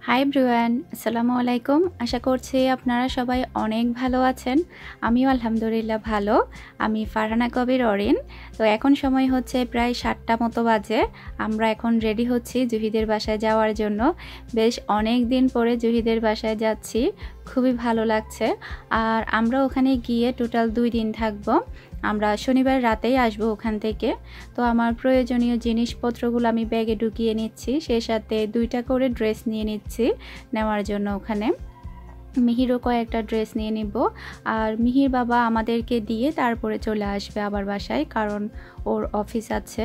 Hi everyone, আসসালামু আলাইকুম। আশা করছি আপনারা সবাই অনেক ভালো আছেন। আমিও আলহামদুলিল্লাহ ভালো। আমি ফারহানা কবির অরিন। তো এখন সময় হচ্ছে প্রায় 7টা মতো বাজে। আমরা এখন রেডি হচ্ছি জুহিদের বাসায় যাওয়ার জন্য। বেশ অনেক দিন পরে জুহিদের বাসায় যাচ্ছি, খুবই ভালো লাগছে। আর আমরা ওখানে গিয়ে টোটাল 2 দিন থাকবো। আমরা শনিবার রাতেই আসবো ওখান থেকে। তো আমার প্রয়োজনীয় জিনিসপত্রগুলো আমি ব্যাগে ঢুকিয়ে নিচ্ছি, সেই সাথে 2টা করে ড্রেস নিয়ে নিচ্ছি নেওয়ার জন্য। ওখানে মিহিরও কয়েকটা ড্রেস নিয়ে নিব। আর মিহির বাবা আমাদেরকে দিয়ে তারপরে চলে আসবে আবার বাসায়, কারণ ওর অফিস আছে।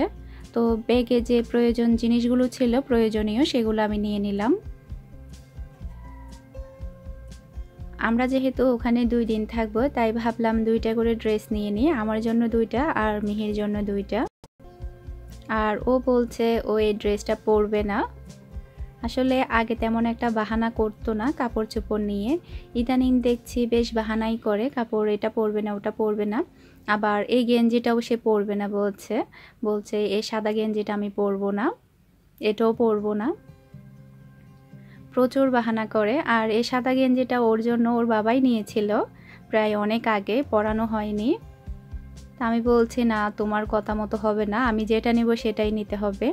তো ব্যাগে যে প্রয়োজন জিনিসগুলো ছিল প্রয়োজনীয়, সেগুলো আমি নিয়ে নিলাম। আমরা যেহেতু ওখানে 2 দিন থাকবো, তাই ভাবলাম 2টা করে ড্রেস নিয়ে নিই, আমার জন্য 2টা আর মিহির জন্য 2টা। আর ও বলছে ও এই ড্রেসটা পরবে না। আসলে আগে তেমন একটা বাহানা করতো না কাপড় চোপড় নিয়ে, ইদানিং দেখছি বেশ বাহানাই করে, কাপড় এটা পরবে না ওটা পরবে না। আবার এই গেঞ্জিটাও সে পরবে না বলছে এই সাদা গেঞ্জিটা আমি পরবো না, এটাও পরবো না। প্রচুর বাহানা করে। আর এই সাদা গেঞ্জিটা ওর জন্য ওর বাবাই নিয়েছিল প্রায় অনেক আগে, পরানো হয়নি। তা আমি বলছি না, তোমার কথা মতো হবে না, আমি যেটা নেব সেটাই নিতে হবে।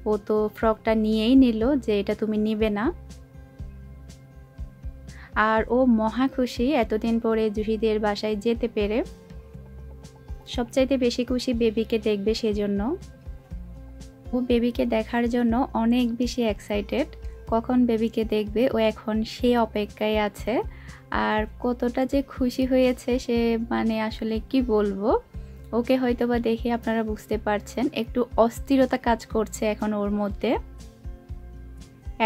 ও তো ফ্রকটা নিয়েই নিল যে এটা তুমি নিবে না। আর ও মহা খুশি এতদিন পরে জুহিদের বাসায় যেতে পেরে। সবচাইতে বেশি খুশি বেবিকে দেখবে সেজন্য। ও বেবিকে দেখার জন্য অনেক বেশি এক্সাইটেড। কখন বেবিকে দেখবে ও এখন সে অপেক্ষায় আছে। আর কতটা যে খুশি হয়েছে সে মানে আসলে কি বলবো। ওকে হয়তোবা দেখে আপনারা বুঝতে পারছেন, একটু অস্থিরতা কাজ করছে এখন ওর মধ্যে।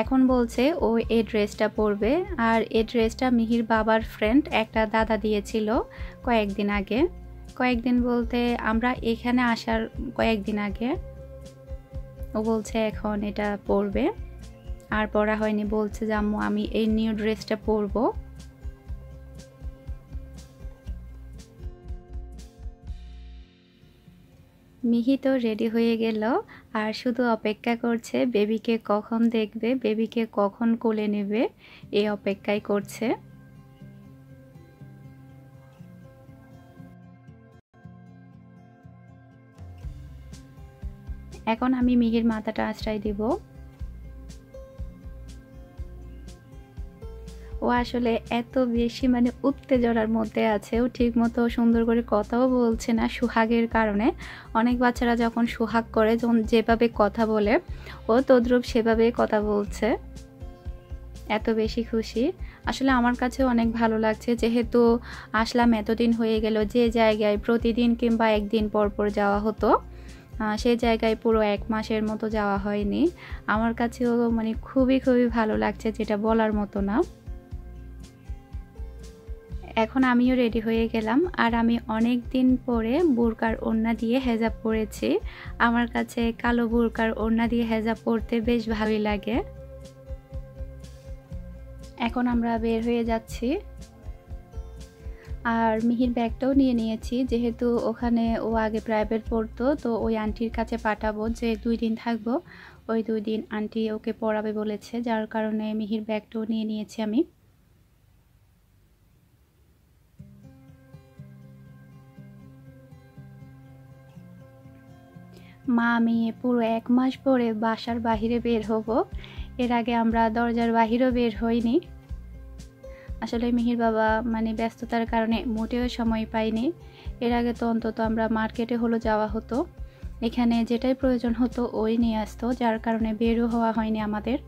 এখন বলছে ও এই ড্রেসটা পরবে। আর এই ড্রেসটা মিহির বাবার ফ্রেন্ড একটা দাদা দিয়েছিল কয়েকদিন আগে। কয়েকদিন বলতে আমরা এখানে আসার কয়েকদিন আগে। ও বলছে এখন এটা পরবে। আর পরা হয়নি, বলছে যে আম্মু আমি এই নিউ ড্রেসটা পরবো। মিহি তো রেডি হয়ে গেল, আর শুধু অপেক্ষা করছে বেবিকে কখন দেখবে, বেবিকে কখন কোলে নেবে, এই অপেক্ষাই করছে। এখন আমি মিহির মাথাটা আশ্রয় দিব। ও আসলে এত বেশি মানে উত্তেজনার মধ্যে আছে, ও ঠিক মতো সুন্দর করে কথাও বলছে না সোহাগের কারণে। অনেক বাচ্চারা যখন সোহাগ করে, যখন যেভাবে কথা বলে, ও তদ্রূপ সেভাবে কথা বলছে। এত বেশি খুশি। আসলে আমার কাছেও অনেক ভালো লাগছে, যেহেতু আসলাম এতদিন হয়ে গেল, যে জায়গায় প্রতিদিন কিংবা একদিন পর পর যাওয়া হতো সেই জায়গায় পুরো 1 মাসের মতো যাওয়া হয়নি। আমার কাছেও মানে খুবই খুবই ভালো লাগছে, যেটা বলার মতো না। এখন আমিও রেডি হয়ে গেলাম। আর আমি অনেক দিন পরে বোরকার ওড়না দিয়ে হেজাব পরেছি। আমার কাছে কালো বোরকার ওড়না দিয়ে হেজাব পরতে বেশ ভালোই লাগে। এখন আমরা বের হয়ে যাচ্ছি। আর মিহির ব্যাগটাও নিয়ে নিয়েছি, যেহেতু ওখানে ও আগে প্রাইভেট পড়তো, তো ওই আন্টির কাছে পাঠাবো, যে 2 দিন থাকবো। ওই 2 দিন আন্টি ওকে পড়াবে বলেছে, যার কারণে মিহির ব্যাগটাও নিয়ে নিয়েছি আমি। মা আমি পুরো 1 মাস পরে বাসার বাহিরে বের হব। এর আগে আমরা দরজার বাহিরেও বের হইনি। আসলে মিহির বাবা মানে ব্যস্ততার কারণে মোটেও সময় পাইনি। এর আগে তো অন্তত আমরা মার্কেটে হলো যাওয়া হতো, এখানে যেটাই প্রয়োজন হতো ওই নিয়ে আসতো, যার কারণে বেরও হওয়া হয়নি আমাদের।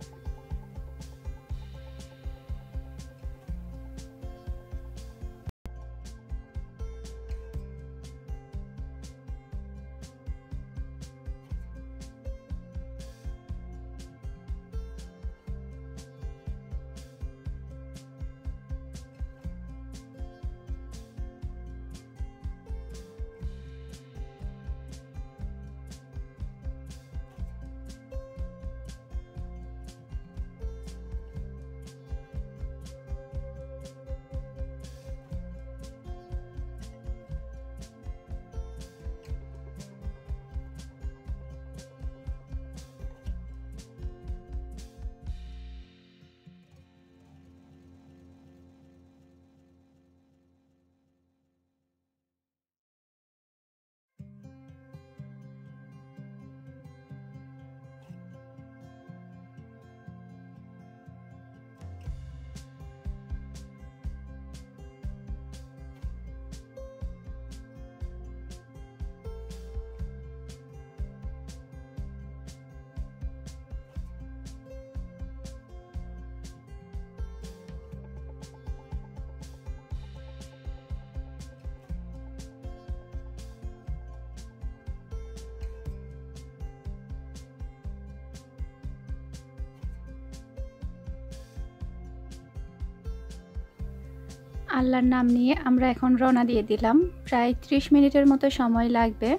আল্লাহর নাম নিয়ে আমরা এখন রওনা দিয়ে দিলাম। প্রায় 30 মিনিটের মতো সময় লাগবে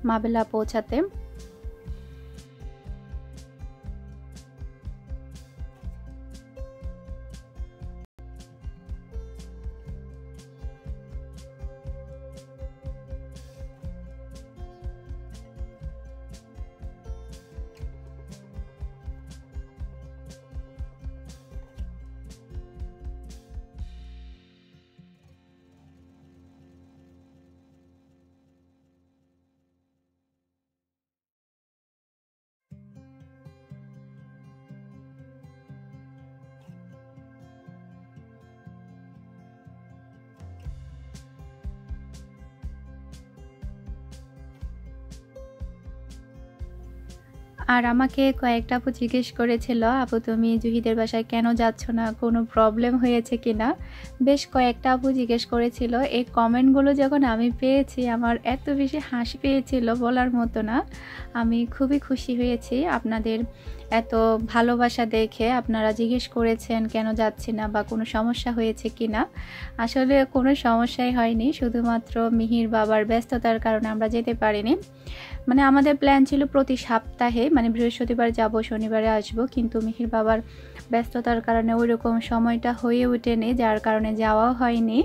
মাবেলা পৌঁছাতে। আর আমাকে কয়েকটা আপু জিজ্ঞেস করেছিল, আপু তুমি জুহিদের বাসায় কেন যাচ্ছ না, কোনো প্রবলেম হয়েছে কিনা। বেশ কয়েকটা আপু জিজ্ঞেস করেছিল। এই কমেন্টগুলো যখন আমি পেয়েছি আমার এত বেশি হাসি পেয়েছিল বলার মতো না। আমি খুবই খুশি হয়েছি আপনাদের এত ভালোবাসা দেখে। আপনারা জিজ্ঞেস করেছেন কেন যাচ্ছি না বা কোনো সমস্যা হয়েছে কিনা। আসলে কোনো সমস্যাই হয়নি, শুধুমাত্র মিহির বাবার ব্যস্ততার কারণে আমরা যেতে পারিনি। মানে আমাদের প্ল্যান ছিল প্রতি সপ্তাহে, মানে বৃহস্পতিবার যাব, শনিবারে আসব, কিন্তু মিহির বাবার ব্যস্ততার কারণে ওই রকম সময়টা হয়ে ওঠেনি, যার কারণে যাওয়াও হয়নি।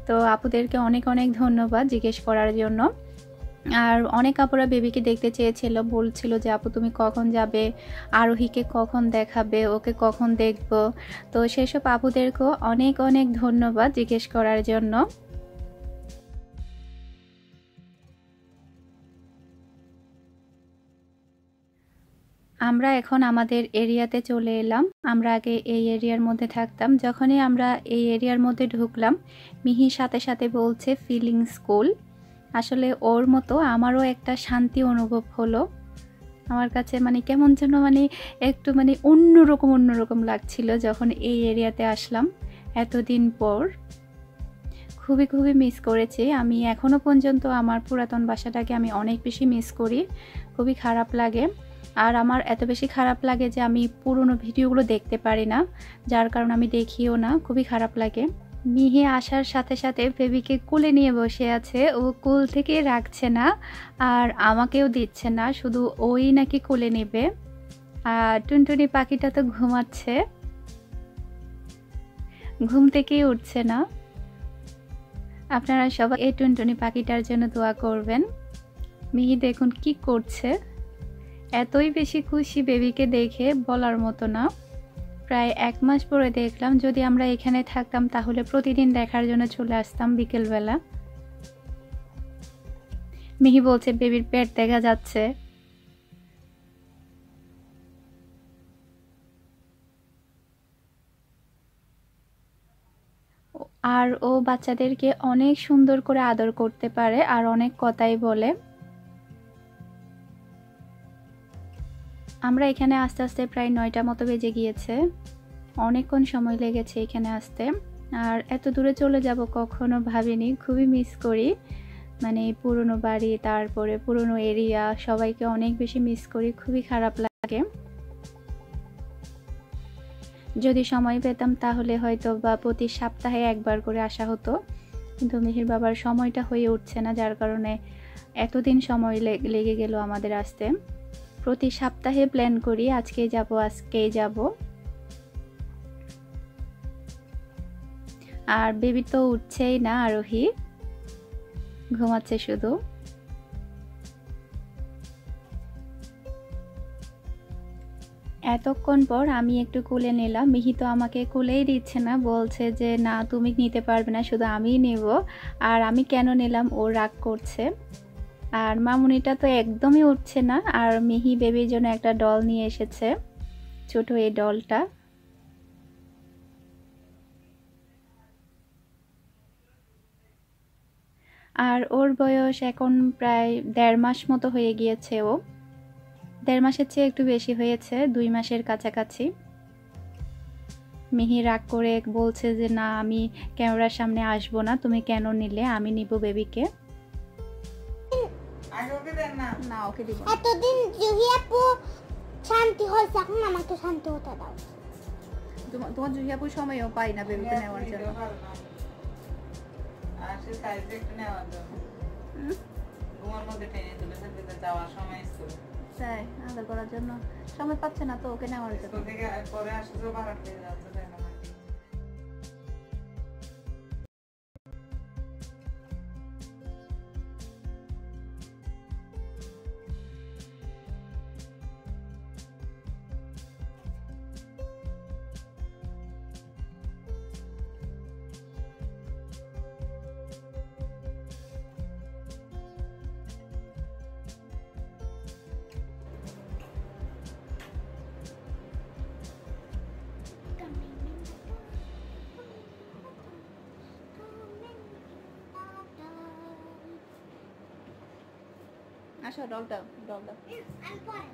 তো আপুদেরকে অনেক অনেক ধন্যবাদ জিজ্ঞেস করার জন্য। আর অনেক আপুরা বেবিকে দেখতে চেয়েছিল, বলছিল যে আপু তুমি কখন যাবে, আরোহীকে কখন দেখাবে, ওকে কখন দেখব। তো সেসব আপুদেরকেও অনেক অনেক ধন্যবাদ জিজ্ঞেস করার জন্য। আমরা এখন আমাদের এরিয়াতে চলে এলাম। আমরা আগে এই এরিয়ার মধ্যে থাকতাম। যখনই আমরা এই এরিয়ার মধ্যে ঢুকলাম, মিহির সাথে সাথে বলছে ফিলিং স্কুল। আসলে ওর মতো আমারও একটা শান্তি অনুভব হলো। আমার কাছে মানে কেমন যেন মানে একটু মানে অন্যরকম লাগছিল যখন এই এরিয়াতে আসলাম এতদিন পর। খুবই মিস করেছি আমি। এখনও পর্যন্ত আমার পুরাতন বাসাটাকে আমি অনেক বেশি মিস করি, খুবই খারাপ লাগে। আর আমার এত বেশি খারাপ লাগে যে আমি পুরনো ভিডিওগুলো দেখতে পারি না, যার কারণে আমি দেখিও না, খুবই খারাপ লাগে। মিহি আসার সাথে সাথে বেবিকে কোলে নিয়ে বসে আছে, ও কোল থেকে রাখছে না আর আমাকেও দিচ্ছে না, শুধু ওই নাকি কোলে নেবে। আর টুনটুনি পাখিটা তো ঘুমাচ্ছে, ঘুম থেকেই উঠছে না। আপনারা সবাই এই টুনটুনি পাখিটার জন্য দোয়া করবেন। মিহি দেখুন কি করছে, এতই বেশি খুশি বেবিকে দেখে বলার মতো না। প্রায় 1 মাস পরে দেখলাম, যদি আমরা এখানে থাকতাম তাহলে প্রতিদিন দেখার জন্য চলে আসতাম বিকেলবেলা। মিহি বলছে বেবির পেট দেখা যাচ্ছে। আর ও বাচ্চাদেরকে অনেক সুন্দর করে আদর করতে পারে আর অনেক কথাই বলে। আমরা এখানে আস্তে আস্তে প্রায় 9টা মতো বেজে গিয়েছে, অনেকক্ষণ সময় লেগেছে এখানে আসতে। আর এত দূরে চলে যাব কখনো ভাবিনি, খুবই মিস করি মানে পুরনো বাড়ি, তারপরে পুরনো এরিয়া, সবাইকে অনেক বেশি মিস করি, খুবই খারাপ লাগে। যদি সময় পেতাম তাহলে হয়তো বা প্রতি সপ্তাহে একবার করে আসা হতো, কিন্তু মিহির বাবার সময়টা হয়ে উঠছে না, যার কারণে এতদিন সময় লেগে গেল আমাদের আসতে। প্রতি সপ্তাহে প্ল্যান করি আজকেই যাব। আর বেবি তো উঠছেই না, আরোহী ঘুমাচ্ছে শুধু। এতক্ষণ পর আমি একটু কোলে নিলাম, মিহি তো আমাকে কোলেই দিচ্ছে না, বলছে যে না তুমি নিতে পারবে না, শুধু আমিই নেব। আর আমি কেন নিলাম ও রাগ করছে। আর মামুনিটা তো একদমই উঠছে না। আর মিহি বেবির জন্য একটা ডল নিয়ে এসেছে, ছোট এই ডলটা। আর ওর বয়স এখন প্রায় 1.5 মাস মতো হয়ে গিয়েছে। ও 1.5 মাসের চেয়ে একটু বেশি হয়েছে, 2 মাসের কাছাকাছি। মিহি রাগ করে বলছে যে না আমি ক্যামেরার সামনে আসবো না, তুমি কেন নিলে, আমি নিব বেবিকে। না ওকে দিব। এতদিন জুহি আপু শান্তি হয়েছে, এখন আমাকে শান্তি হতে দাও। তোমার জুহি আপু সময়ও পাই না বেবিকে নেওয়ার জন্য। আসে সাইজ একটু নেওয়ার জন্য তোমার মধ্যে টেনে তুলে ফেলতে যাওয়ার সময় স্কুলে তাই আদর করার জন্য সময় পাচ্ছে না তো ওকে নেওয়ার জন্য স্কুল থেকে পরে আসে তো ভাড়া পেয়ে যাচ্ছে তাই না আসো ডল দাও I'm fine.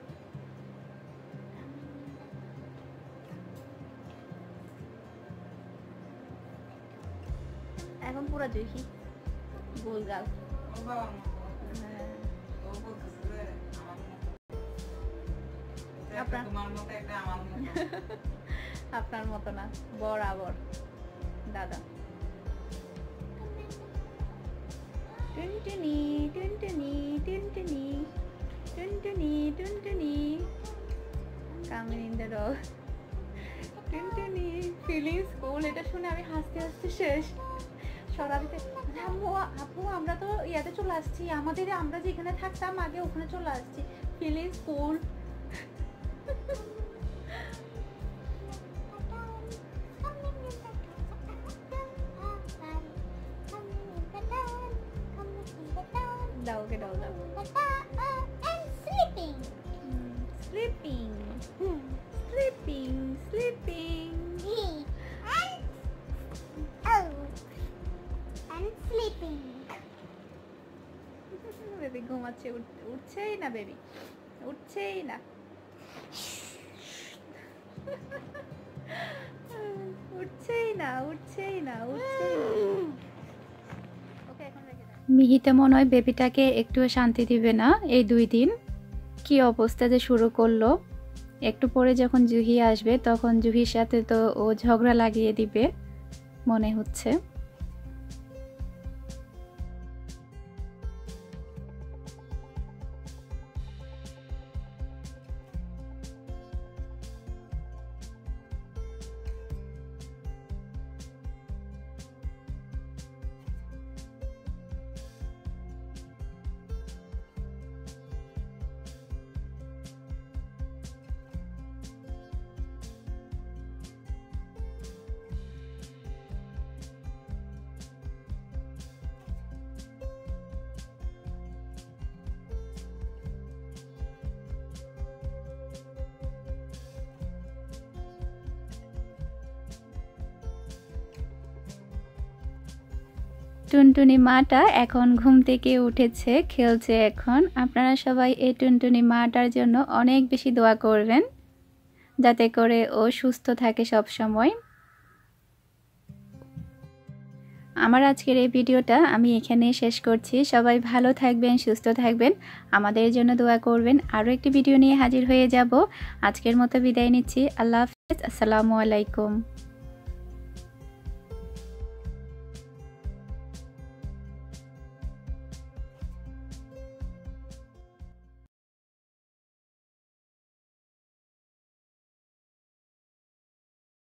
এখন পুরো জুহি গোল গাল ও বাবা ও বলতেছে যে আমার মতো তোমার মতো একটা আমার মতো আপনার মতো না বরাবর দাদা টুনটুনি টুনটুনি টুনটুনি টুনটুনি টুনটুনি কামিং ইন দ্য ডগ টুনটুনি ফিলিং স্কুল এটা শুনে আমি হাসতে হাসতে শেষ সরাদিতে আপু আমরা তো ইয়াতে চলে আসছি আমরা যেখানে থাকতাম আগে ওখানে চলে আসছি ফিলিং স্কুল দাও ওকে দাও And sleeping. Sleeping sleeping sleeping And sleeping. Baby ঘুমাচ্ছে উঠছেই না বেবি উঠছেই না উঠছেই না ওকে এখন রেখে দাও মিহিতে মনে হয় বেবিটাকে একটুও শান্তি দিবে না এই 2 দিন কি অবস্থা যে শুরু করলো একটু পরে যখন জুহি আসবে তখন জুহির সাথে তো ও ঝগড়া লাগিয়ে দিবে মনে হচ্ছে টুনটুনি মাটা এখন ঘুম থেকে উঠেছে খেলছে এখন আপনারা সবাই এই টুনটুনি মাটার জন্য অনেক বেশি দোয়া করবেন যাতে করে ও সুস্থ থাকে সব সময়। আমার আজকের এই ভিডিওটা আমি এখানে শেষ করছি। সবাই ভালো থাকবেন, সুস্থ থাকবেন, আমাদের জন্য দোয়া করবেন। আরও একটি ভিডিও নিয়ে হাজির হয়ে যাব। আজকের মতো বিদায় নিচ্ছি। আল্লাহ হাফেজ। আসসালামু আলাইকুম।